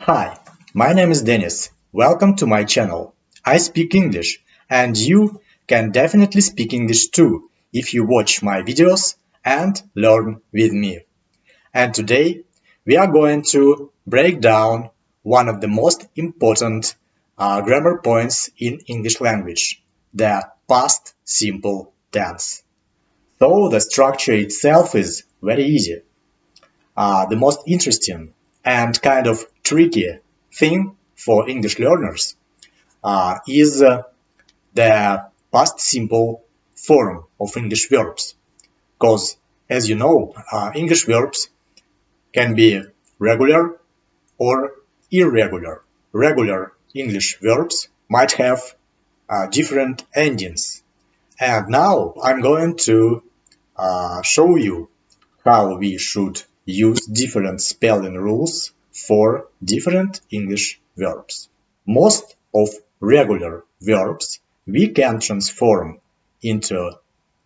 Hi, my name is Dennis. Welcome to my channel. I speak English, and you can definitely speak English too if you watch my videos and learn with me. And today we are going to break down one of the most important grammar points in English language, the past simple tense. So the structure itself is very easy. The most interesting and kind of tricky thing for English learners is the past simple form of English verbs. Because, as you know, English verbs can be regular or irregular. Regular English verbs might have different endings. And now I'm going to show you how we should use different spelling rules for different English verbs. Most of regular verbs we can transform into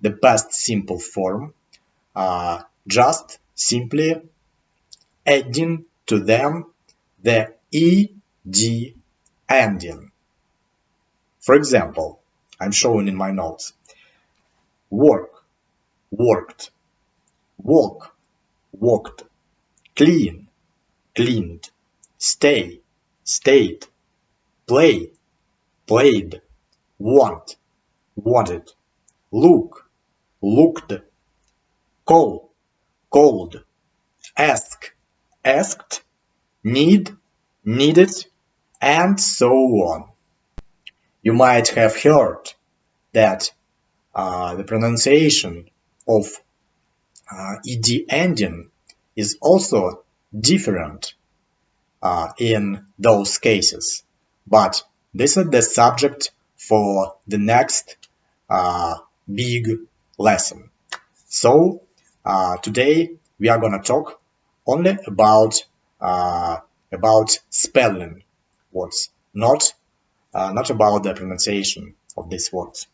the past simple form, just simply adding to them the ed ending. For example, I'm showing in my notes: work, worked, walk, walked, clean, cleaned, stay, stayed, play, played, want, wanted, look, looked, call, called, ask, asked, need, needed, and so on. You might have heard that the pronunciation of ed ending is also different in those cases, but this is the subject for the next big lesson. So today we are gonna talk only about spelling words, not about the pronunciation of these words.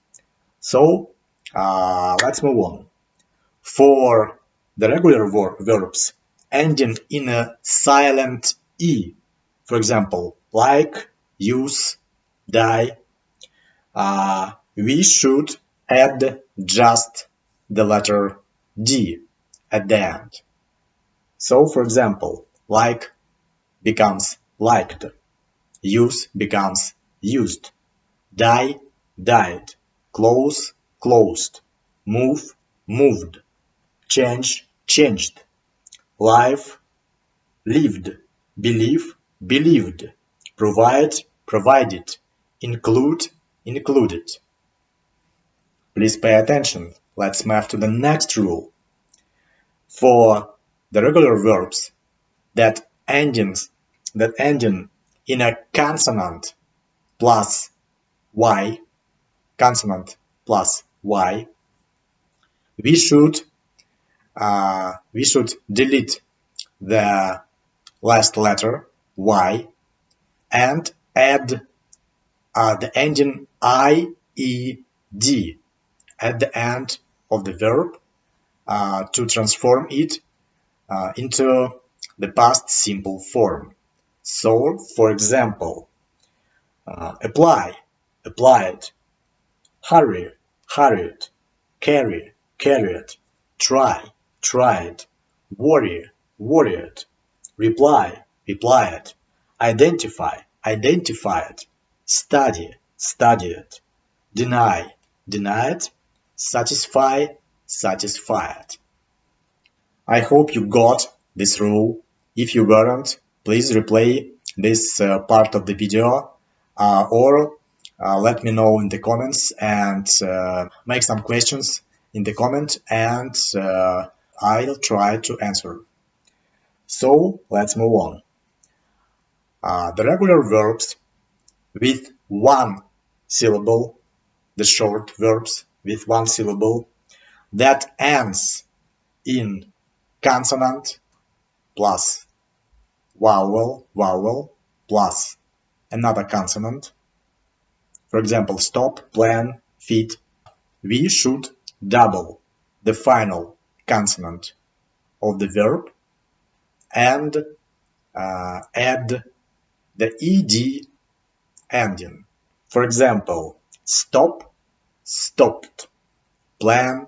So let's move on. For the regular verbs ending in a silent E, for example, like, use, die, we should add just the letter D at the end. So, for example, like becomes liked, use becomes used, die, died, close, closed, move, moved, change, changed, live, lived, believe, believed, provide, provided, include, included. Please pay attention. Let's move to the next rule. For the regular verbs that ending in a consonant plus y, consonant plus y, we should delete the last letter y and add the ending ied at the end of the verb to transform it into the past simple form. So, for example, apply, applied, hurry, hurried, carry, carried, try, tried, worry, worried, reply, replied, identify, identified, study, studied, deny, denied, satisfy, satisfied. I hope you got this rule. If you weren't, please replay this part of the video or let me know in the comments and make some questions in the comment, and I'll try to answer. So let's move on. The regular verbs with one syllable, the short verbs with one syllable that ends in consonant plus vowel, vowel plus another consonant. For example, stop, plan, feed. We should double the final consonant of the verb and add the ed ending. For example, stop, stopped, plan,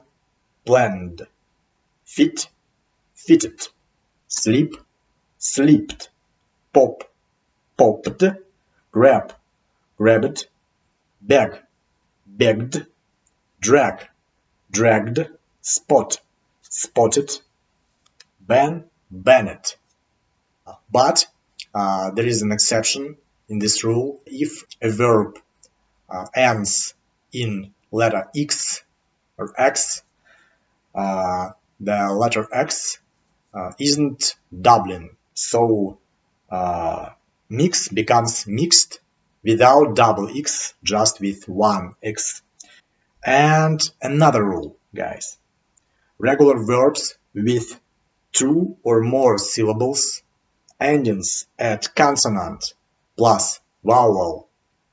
planned, fit, fitted, sleep, sleeped, pop, popped, grab, grabbed, beg, begged, drag, dragged, spot, spotted, ban, banned. But there is an exception in this rule. If a verb ends in letter X or X, the letter X isn't doubling. So mix becomes mixed without double X, just with one X. And another rule, guys. Regular verbs with two or more syllables, endings at consonant plus vowel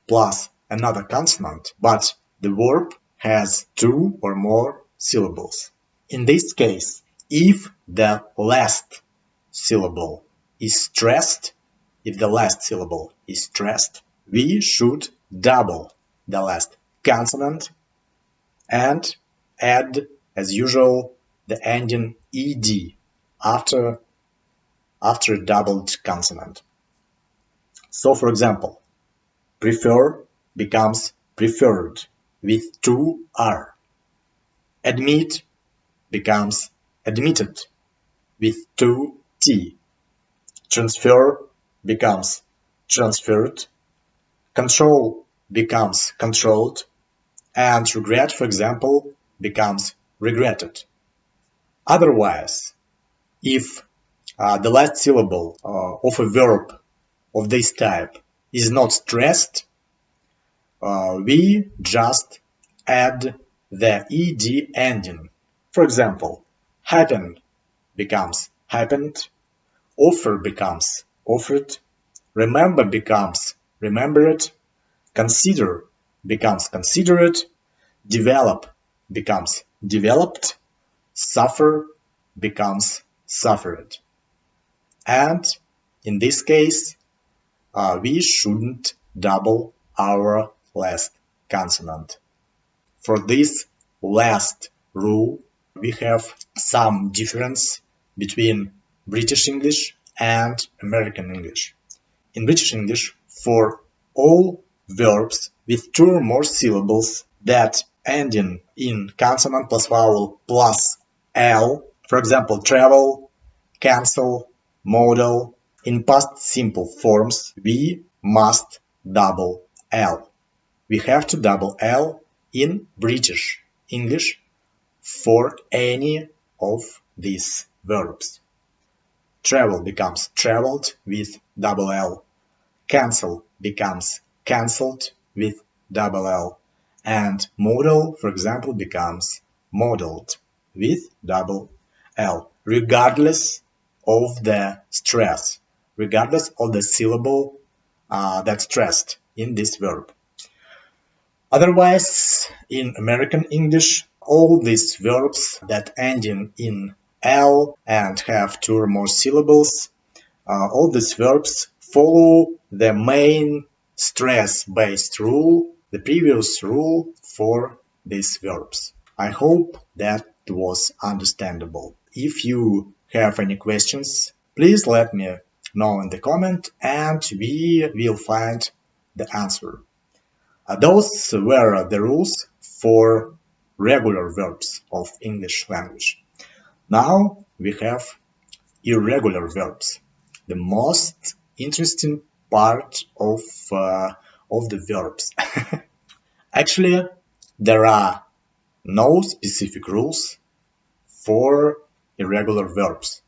plus another consonant, but the verb has two or more syllables. In this case, if the last syllable is stressed, we should double the last consonant and add, as usual, the ending ed after a doubled consonant. So, for example, prefer becomes preferred with two R. Admit becomes admitted with two T. Transfer becomes transferred. Control becomes controlled. And regret, for example, becomes regretted. Otherwise, if the last syllable of a verb of this type is not stressed, we just add the ed ending. For example, happen becomes happened, offer becomes offered, remember becomes remembered, consider becomes considered, develop becomes developed, suffer becomes suffered. And in this case, we shouldn't double our last consonant. For this last rule, we have some difference between British English and American English. In British English, for all verbs with two or more syllables that ending in consonant plus vowel plus L, for example, travel, cancel, modal, in past simple forms, we must double L. We have to double L in British English for any of these verbs. Travel becomes traveled with double L. Cancel becomes cancelled with double L. And modal, for example, becomes modeled with double L, regardless of the stress, regardless of the syllable that's stressed in this verb. Otherwise, in American English, all these verbs that ending in L and have two or more syllables, all these verbs follow the main stress-based rule, the previous rule for these verbs. I hope that was understandable. If you have any questions, please let me know in the comment and we will find the answer. Those were the rules for regular verbs of English language. Now we have irregular verbs, the most interesting part of the verbs. Actually, there are no specific rules for irregular verbs.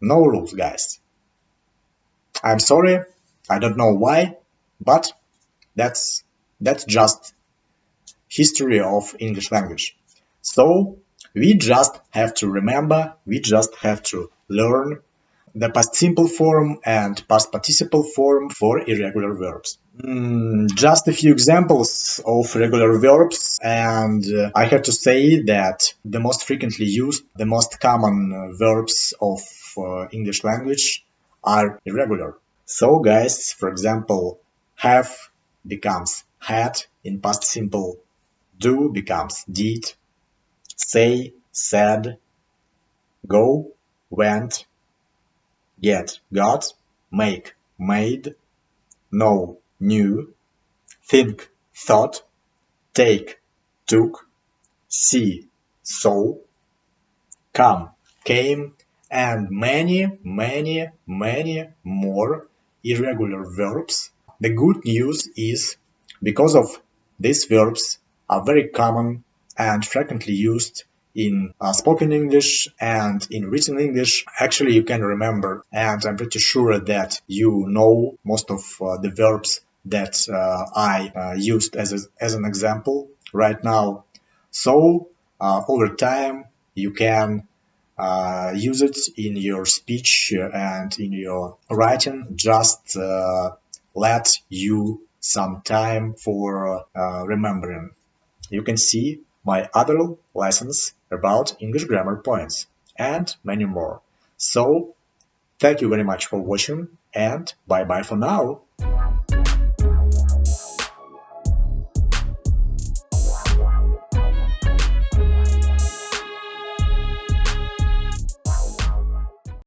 No rules, guys. I'm sorry, I don't know why, but that's just history of English language. So we just have to remember, we just have to learn the past simple form and past participle form for irregular verbs. Just a few examples of regular verbs, and I have to say that the most frequently used, the most common verbs of English language are irregular. So guys, for example, have becomes had in past simple, do becomes did, say, said, go, went, get, got, make, made, know, knew, think, thought, take, took, see, saw, come, came, and many more irregular verbs. The good news is because of these verbs are very common and frequently used in spoken English and in written English. Actually, you can remember, and I'm pretty sure that you know most of the verbs that I used as an example right now. So, over time, you can use it in your speech and in your writing. Just let you some time for remembering. You can see my other lessons about English grammar points and many more. So, thank you very much for watching and bye bye for now.